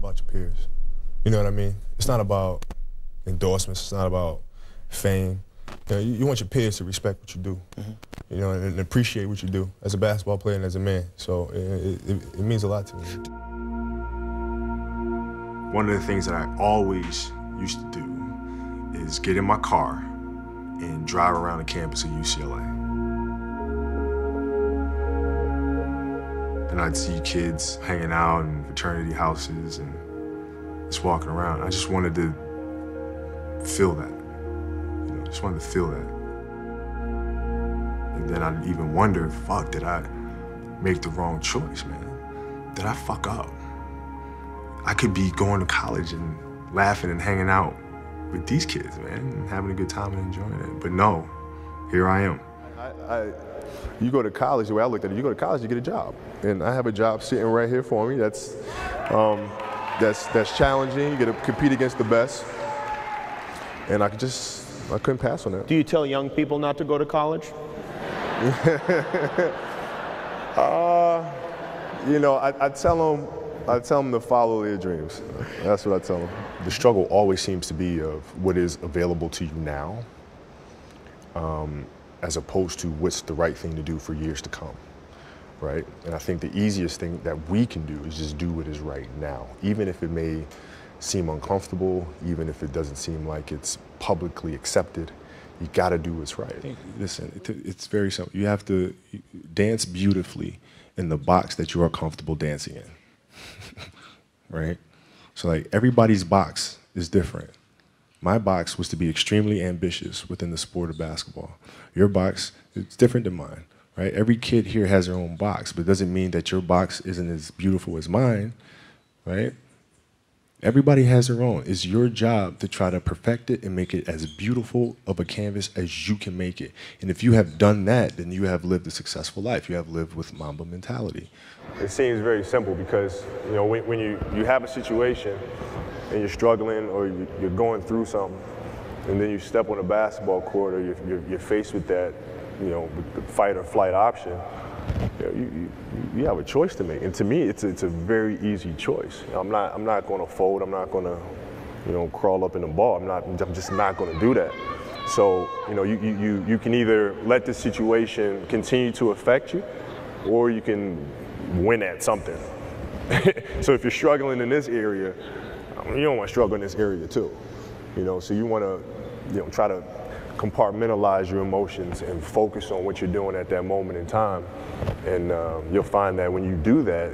about your peers. You know what I mean? It's not about endorsements. It's not about fame. You know, you want your peers to respect what you do, you know, and appreciate what you do as a basketball player and as a man. So it means a lot to me. One of the things that I always used to do is get in my car and drive around the campus of UCLA. And I'd see kids hanging out in fraternity houses and just walking around. I just wanted to feel that. You know, just wanted to feel that. And then I'd even wonder, fuck, did I make the wrong choice, man? Did I fuck up? I could be going to college and laughing and hanging out with these kids, man, and having a good time and enjoying it. But no, here I am. You go to college, the way I looked at it, you go to college, you get a job. And I have a job sitting right here for me that's challenging. You get to compete against the best. And I couldn't pass on that. Do you tell young people not to go to college? You know, I tell them to follow their dreams. That's what I tell them. The struggle always seems to be of what is available to you now, as opposed to what's the right thing to do for years to come, right? And I think the easiest thing that we can do is just do what is right now, even if it may seem uncomfortable, even if it doesn't seem like it's publicly accepted. You got to do what's right. Listen, it's very simple. You have to dance beautifully in the box that you are comfortable dancing in. Right? So like everybody's box is different. My box was to be extremely ambitious within the sport of basketball. Your box is different than mine, right? Every kid here has their own box, but it doesn't mean that your box isn't as beautiful as mine, right? Everybody has their own. It's your job to try to perfect it and make it as beautiful of a canvas as you can make it. And if you have done that, then you have lived a successful life. You have lived with Mamba mentality. It seems very simple because, you know, when you have a situation and you're struggling or you're going through something, and then you step on a basketball court or you're faced with that, you know, with the fight or flight option, you have a choice to make, and to me, it's a very easy choice. I'm not going to fold. I'm not going to, you know, crawl up in the ball. I'm just not going to do that. So, you know, you can either let the situation continue to affect you, or you can win at something. So if you're struggling in this area, you don't want to struggle in this area too. You know, so you want to, you know, try to compartmentalize your emotions and focus on what you're doing at that moment in time. And you'll find that when you do that,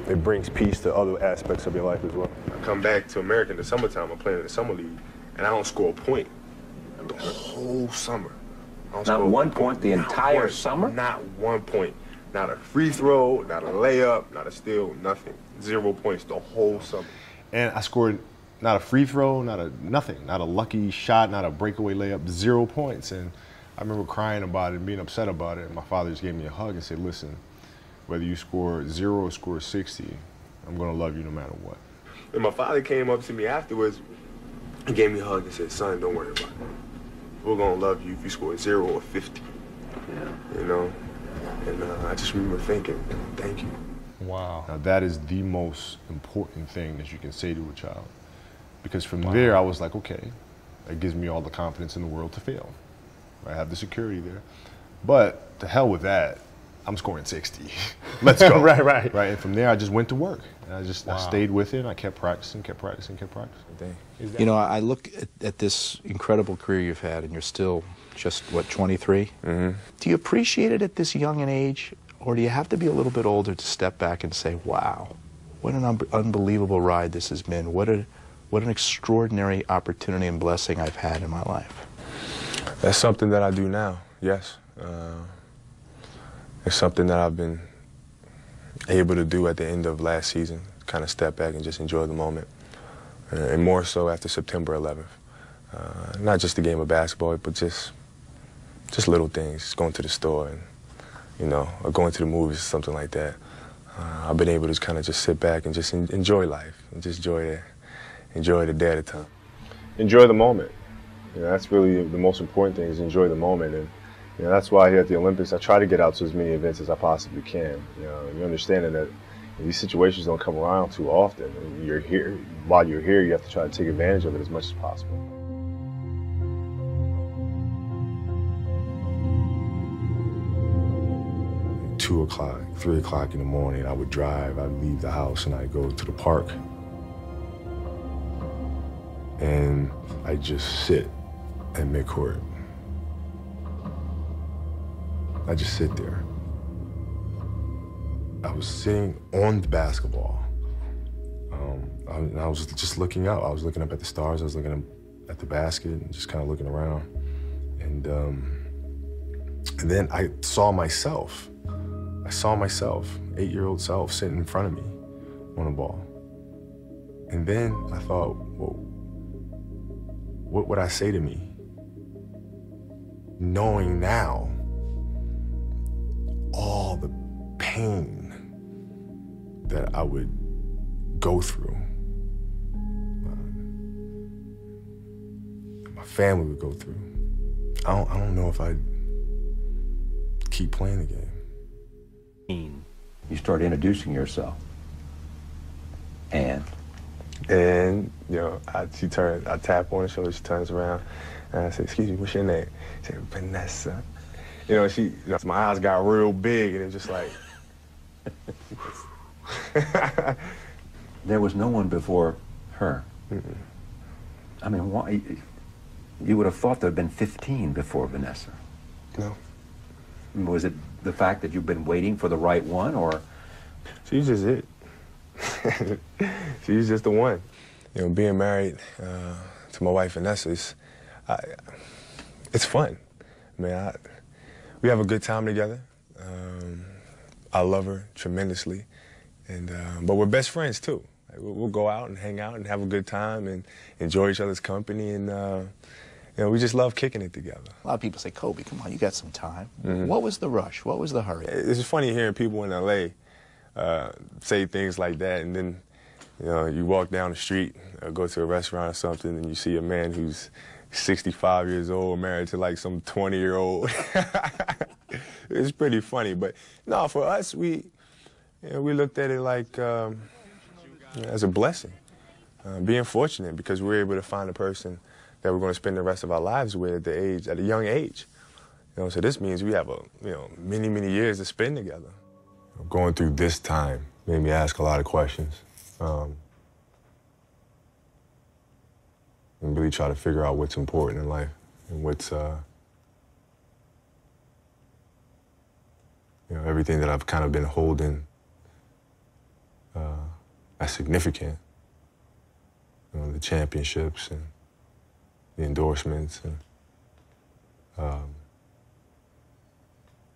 it brings peace to other aspects of your life as well. I come back to America in the summertime, I'm playing in the summer league, and I don't score a point the whole summer. Not one point the entire summer? Not 1 point. Not a free throw, not a layup, not a steal, nothing. 0 points the whole summer. And I scored not a free throw, nothing, not a lucky shot, not a breakaway layup, 0 points. And I remember crying about it and being upset about it. And my father just gave me a hug and said, listen, whether you score 0 or score 60, I'm going to love you no matter what. And my father came up to me afterwards and gave me a hug and said, son, don't worry about it. We're going to love you if you score 0 or 50. Yeah. You know? And I just remember thinking, thank you. Wow. Now that is the most important thing that you can say to a child. Because from there, I was like, okay, that gives me all the confidence in the world to fail. I have the security there. But to hell with that, I'm scoring 60. Let's go. Right. And from there, I just went to work. And I stayed with it, and I kept practicing. You know, I look at this incredible career you've had, and you're still just, what, 23? Mm-hmm. Do you appreciate it at this young an age, or do you have to be a little bit older to step back and say, wow, what an unbelievable ride this has been. What an extraordinary opportunity and blessing I've had in my life. That's something that I do now, yes. It's something that I've been able to do at the end of last season, kind of step back and just enjoy the moment. And more so after September 11th. Not just the game of basketball, but just little things, just going to the store and, you know, or going to the movies or something like that. I've been able to kind of just sit back and just enjoy life and just enjoy the day at a time. Enjoy the moment. You know, that's really the most important thing, is enjoy the moment. And you know, that's why here at the Olympics I try to get out to as many events as I possibly can. You know, you understanding that These situations don't come around too often. And you're here. While you're here, you have to try to take advantage of it as much as possible. At 2 o'clock, 3 o'clock in the morning, I would drive. I'd leave the house and I'd go to the park. And I'd just sit at midcourt. I'd just sit there. I was sitting on the basketball. I was just looking out. I was looking up at the stars. I was looking up at the basket and just kind of looking around. And then I saw myself. I saw myself, 8-year-old self, sitting in front of me on a ball. And then I thought, well, what would I say to me? Knowing now all the pain that I would go through, my family would go through. I don't know if I'd keep playing the game. You start introducing yourself, and you know, I tap on her shoulder, she turns around, and I say, "Excuse me, what's your name?" She said, "Vanessa." You know, my eyes got real big, and it was just like. There was no one before her. Mm-mm. I mean, why? You would have thought there had been 15 before Vanessa. No. Was it the fact that you've been waiting for the right one, or? She's just it. She's just the one. You know, being married to my wife Vanessa, it's fun. I mean, we have a good time together. I love her tremendously, but we're best friends too. We'll go out and hang out and have a good time and enjoy each other's company, and you know, we just love kicking it together. A lot of people say, Kobe, come on, you got some time. Mm-hmm. What was the rush? What was the hurry? It's funny hearing people in LA say things like that, and then you know, you walk down the street, go to a restaurant or something, and you see a man who's 65 years old, married to like some 20-year-old. It's pretty funny, but no, for us, we looked at it like as a blessing, being fortunate because we were able to find a person that we're going to spend the rest of our lives with at a young age. You know, so this means we have many, many years to spend together. Going through this time made me ask a lot of questions, and really try to figure out what's important in life and what's you know, everything that I've kind of been holding as significant. You know, the championships and the endorsements, and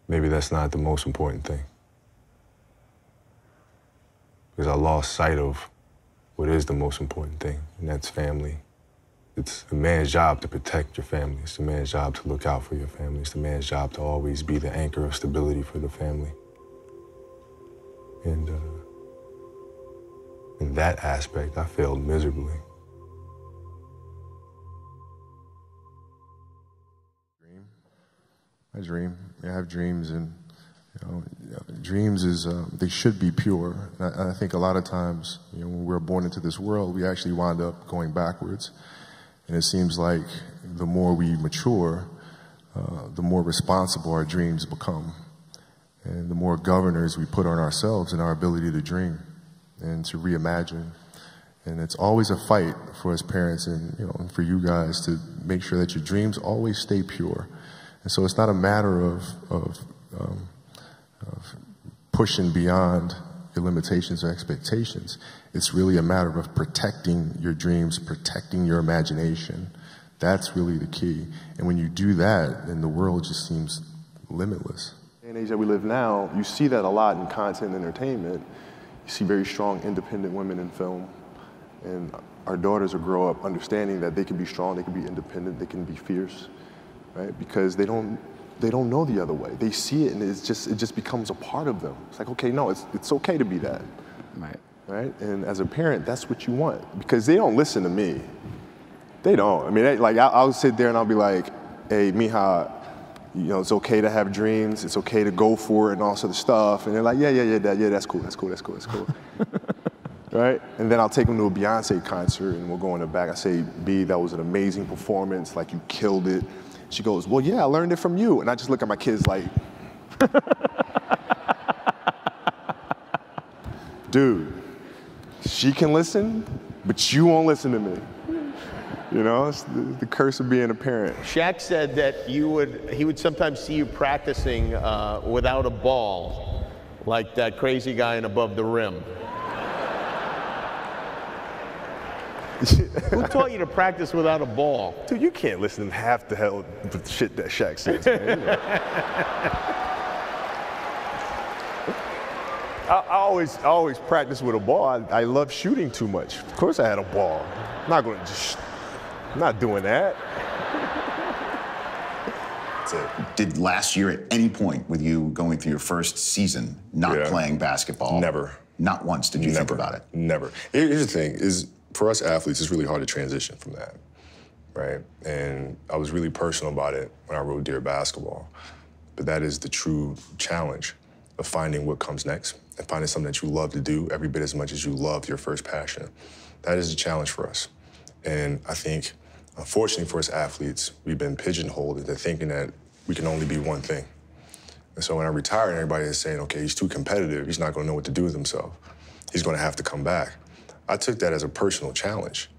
maybe that's not the most important thing. Because I lost sight of what is the most important thing, and that's family. It's a man's job to protect your family. It's a man's job to look out for your family. It's a man's job to always be the anchor of stability for the family. And in that aspect, I failed miserably. I dream. I have dreams, and dreams is they should be pure. And I think a lot of times, when we're born into this world, we actually wind up going backwards. And it seems like the more we mature, the more responsible our dreams become, and the more governors we put on ourselves and our ability to dream and to reimagine. And it's always a fight for us parents and for you guys to make sure that your dreams always stay pure. And so it's not a matter of pushing beyond your limitations or expectations. It's really a matter of protecting your dreams, protecting your imagination. That's really the key. And when you do that, then the world just seems limitless. In the age that we live now, you see that a lot in content and entertainment. You see very strong, independent women in film. And our daughters will grow up understanding that they can be strong, they can be independent, they can be fierce, right? Because they don't know the other way. They see it, and it just becomes a part of them. It's like, okay, no, it's okay to be that. Right? And as a parent, that's what you want, because they don't listen to me. They don't. I mean, I'll sit there and I'll be like, hey, mija, you know, it's okay to have dreams, it's okay to go for it and all sort of stuff. And they're like, yeah, Dad, yeah, that's cool. Right? And then I'll take them to a Beyonce concert and we'll go in the back. I say, B, that was an amazing performance, like you killed it. She goes, well, yeah, I learned it from you. And I just look at my kids like, dude, she can listen, but you won't listen to me. You know, it's the curse of being a parent. Shaq said that he would sometimes see you practicing without a ball, like that crazy guy in Above the Rim. Who taught you to practice without a ball? Dude, you can't listen to half the hell the shit that Shaq says, man. I always practice with a ball. I love shooting too much. Of course I had a ball. I'm not doing that. Did last year at any point with you going through your first season not playing basketball? Never. Not once did you think about it? Never. Here's the thing, is for us athletes, it's really hard to transition from that, right? And I was really personal about it when I wrote Dear Basketball. But that is the true challenge of finding what comes next and finding something that you love to do every bit as much as you love your first passion. That is the challenge for us. And I think, unfortunately for us athletes, we've been pigeonholed into thinking that we can only be one thing. And so when I retired, everybody is saying, okay, he's too competitive, he's not gonna know what to do with himself. He's gonna have to come back. I took that as a personal challenge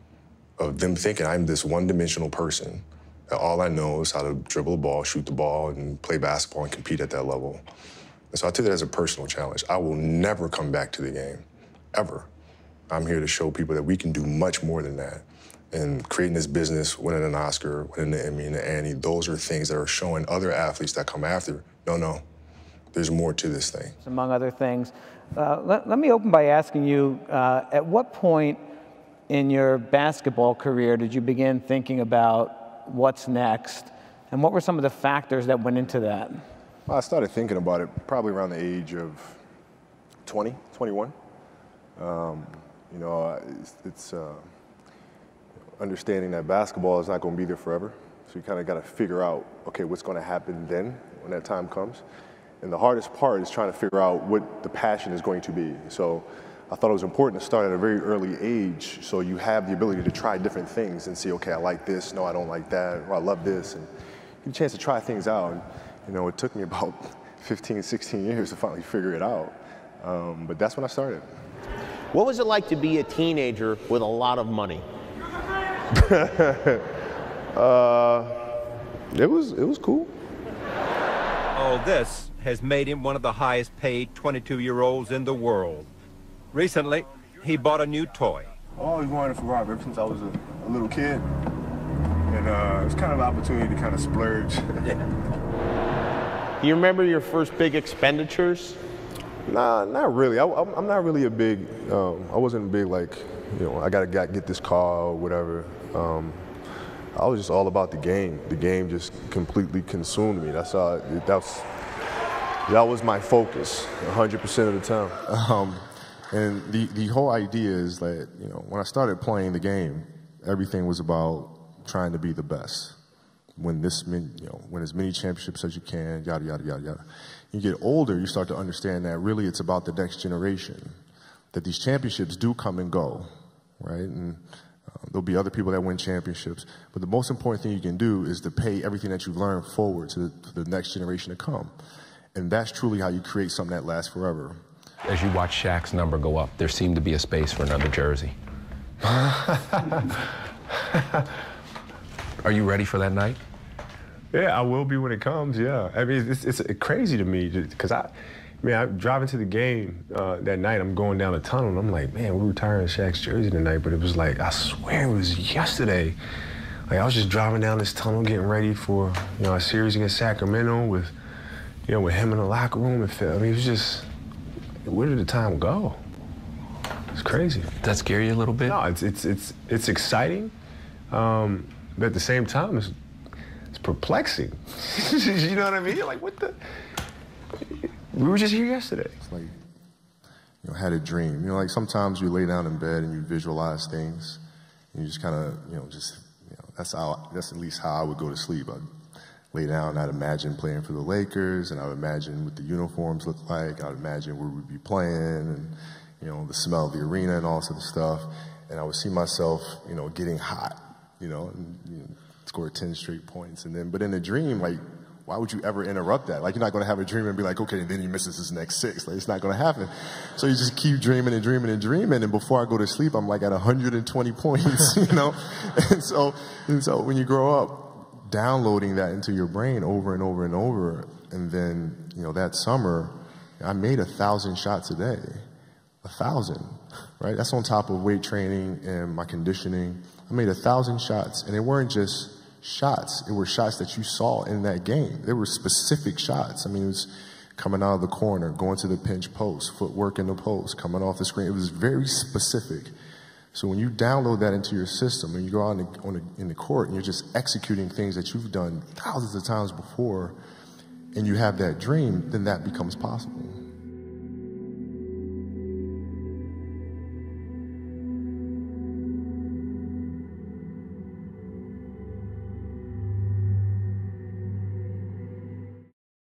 of them thinking I'm this one-dimensional person, that all I know is how to dribble a ball, shoot the ball, and play basketball and compete at that level. And so I took that as a personal challenge. I will never come back to the game, ever. I'm here to show people that we can do much more than that. And creating this business, winning an Oscar, winning the Emmy and the Annie, those are things that are showing other athletes that come after, no, there's more to this thing. Among other things. Let me open by asking you, at what point in your basketball career did you begin thinking about what's next? And what were some of the factors that went into that? Well, I started thinking about it probably around the age of 20, 21. You know, it's understanding that basketball is not going to be there forever. So you kind of got to figure out, okay, what's going to happen then when that time comes. And the hardest part is trying to figure out what the passion is going to be. So I thought it was important to start at a very early age so you have the ability to try different things and see, okay, I like this, no, I don't like that, or I love this. And get a chance to try things out. And, you know, it took me about 15, 16 years to finally figure it out. But that's when I started. What was it like to be a teenager with a lot of money? It was cool. All this has made him one of the highest paid 22-year-olds in the world. Recently, he bought a new toy. I always wanted a Ferrari ever since I was a little kid. And it was kind of an opportunity to kind of splurge. You remember your first big expenditures? Nah, not really. I'm not really a big, I wasn't a big like, you know, I gotta get this car or whatever. I was just all about the game. The game just completely consumed me. That's all. That was my focus, 100% of the time. And the whole idea is that, you know, when I started playing the game, everything was about trying to be the best. Win as many championships as you can, yada yada yada yada. You get older, you start to understand that really it's about the next generation. That these championships do come and go, right? And there'll be other people that win championships. But the most important thing you can do is to pay everything that you've learned forward to the next generation to come. And that's truly how you create something that lasts forever. As you watch Shaq's number go up, there seemed to be a space for another jersey. Are you ready for that night? Yeah, I will be when it comes, yeah. I mean, it's crazy to me because I'm driving to the game that night, I'm going down the tunnel, and I'm like, man, we're retiring Shaqs Jersey tonight, but it was like, I swear it was yesterday. Like, I was just driving down this tunnel getting ready for, you know, a series against Sacramento with him in the locker room. I mean, it was just, where did the time go? It's crazy. Does that scare you a little bit? No, it's exciting, but at the same time, it's perplexing. You know what I mean? You're like, what the? We were just here yesterday. It's like, you know, had a dream. You know, like sometimes you lay down in bed and you visualize things, and you just kind of, that's at least how I would go to sleep. lay down, I'd imagine playing for the Lakers, and I would imagine what the uniforms look like. I would imagine where we'd be playing, and the smell of the arena and all this other stuff. And I would see myself, getting hot, and score 10 straight points. But in a dream, like, why would you ever interrupt that? Like, you're not going to have a dream and be like, okay, and then he misses his next 6. Like, it's not going to happen. So you just keep dreaming and dreaming and dreaming, and before I go to sleep, I'm like at 120 points, And so when you grow up, downloading that into your brain over and over and over, and then, that summer, I made 1,000 shots a day. 1,000, right? That's on top of weight training and my conditioning. I made 1,000 shots, and they weren't just shots. It were shots that you saw in that game. They were specific shots. I mean, it was coming out of the corner, going to the pinch post, footwork in the post, coming off the screen. It was very specific. So when you download that into your system and you go out in the court and you're just executing things that you've done thousands of times before, and you have that dream, then that becomes possible.